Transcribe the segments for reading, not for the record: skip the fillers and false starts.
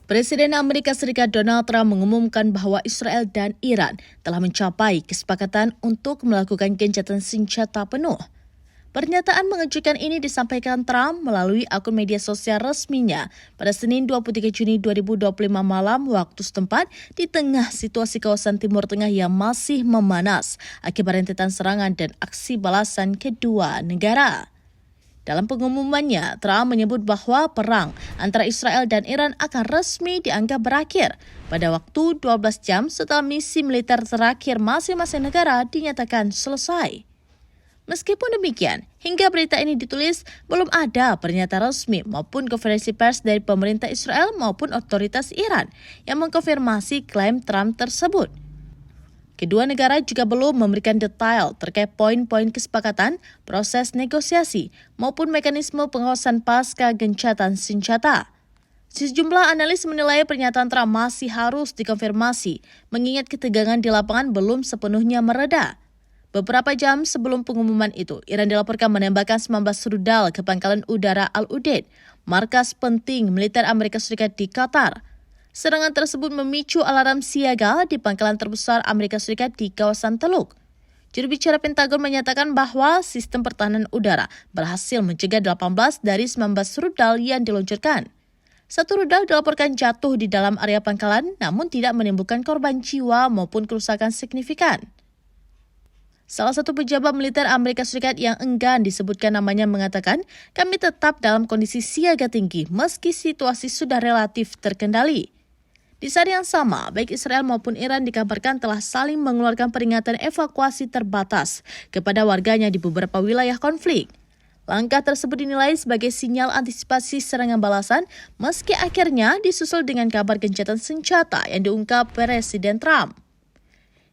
Presiden Amerika Serikat Donald Trump mengumumkan bahwa Israel dan Iran telah mencapai kesepakatan untuk melakukan gencatan senjata penuh. Pernyataan mengejutkan ini disampaikan Trump melalui akun media sosial resminya pada Senin 23 Juni 2025 malam waktu setempat di tengah situasi kawasan Timur Tengah yang masih memanas akibat rentetan serangan dan aksi balasan kedua negara. Dalam pengumumannya, Trump menyebut bahwa perang antara Israel dan Iran akan resmi dianggap berakhir pada waktu 12 jam setelah misi militer terakhir masing-masing negara dinyatakan selesai. Meskipun demikian, hingga berita ini ditulis, belum ada pernyataan resmi maupun konferensi pers dari pemerintah Israel maupun otoritas Iran yang mengkonfirmasi klaim Trump tersebut. Kedua negara juga belum memberikan detail terkait poin-poin kesepakatan, proses negosiasi, maupun mekanisme pengawasan pasca gencatan senjata. Sejumlah analis menilai pernyataan Trump masih harus dikonfirmasi, mengingat ketegangan di lapangan belum sepenuhnya mereda. Beberapa jam sebelum pengumuman itu, Iran dilaporkan menembakkan 19 rudal ke pangkalan udara Al-Udeid, markas penting militer Amerika Serikat di Qatar. Serangan tersebut memicu alarm siaga di pangkalan terbesar Amerika Serikat di kawasan Teluk. Juru bicara Pentagon menyatakan bahwa sistem pertahanan udara berhasil mencegah 18 dari 19 rudal yang diluncurkan. Satu rudal dilaporkan jatuh di dalam area pangkalan, namun tidak menimbulkan korban jiwa maupun kerusakan signifikan. Salah satu pejabat militer Amerika Serikat yang enggan disebutkan namanya mengatakan, kami tetap dalam kondisi siaga tinggi meski situasi sudah relatif terkendali. Di saat yang sama, baik Israel maupun Iran dikabarkan telah saling mengeluarkan peringatan evakuasi terbatas kepada warganya di beberapa wilayah konflik. Langkah tersebut dinilai sebagai sinyal antisipasi serangan balasan, meski akhirnya disusul dengan kabar gencatan senjata yang diungkap Presiden Trump.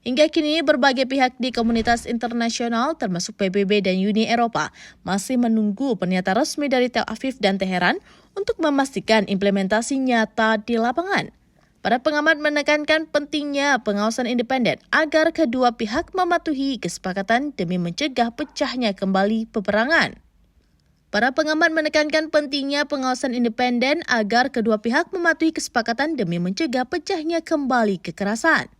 Hingga kini, berbagai pihak di komunitas internasional, termasuk PBB dan Uni Eropa, masih menunggu pernyataan resmi dari Tel Aviv dan Teheran untuk memastikan implementasi nyata di lapangan. Para pengamat menekankan pentingnya pengawasan independen agar kedua pihak mematuhi kesepakatan demi mencegah pecahnya kembali peperangan. Para pengamat menekankan pentingnya pengawasan independen agar kedua pihak mematuhi kesepakatan demi mencegah pecahnya kembali kekerasan.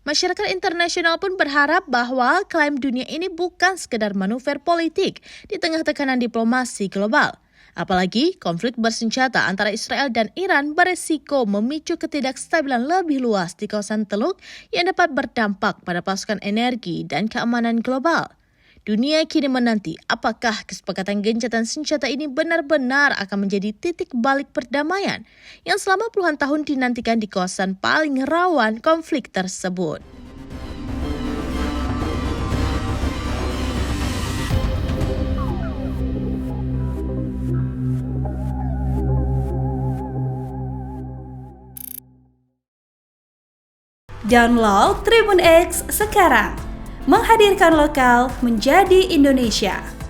Masyarakat internasional pun berharap bahwa klaim dunia ini bukan sekedar manuver politik di tengah tekanan diplomasi global. Apalagi konflik bersenjata antara Israel dan Iran beresiko memicu ketidakstabilan lebih luas di kawasan Teluk yang dapat berdampak pada pasokan energi dan keamanan global. Dunia kini menanti apakah kesepakatan gencatan senjata ini benar-benar akan menjadi titik balik perdamaian yang selama puluhan tahun dinantikan di kawasan paling rawan konflik tersebut. Download Tribun X sekarang, menghadirkan lokal menjadi Indonesia.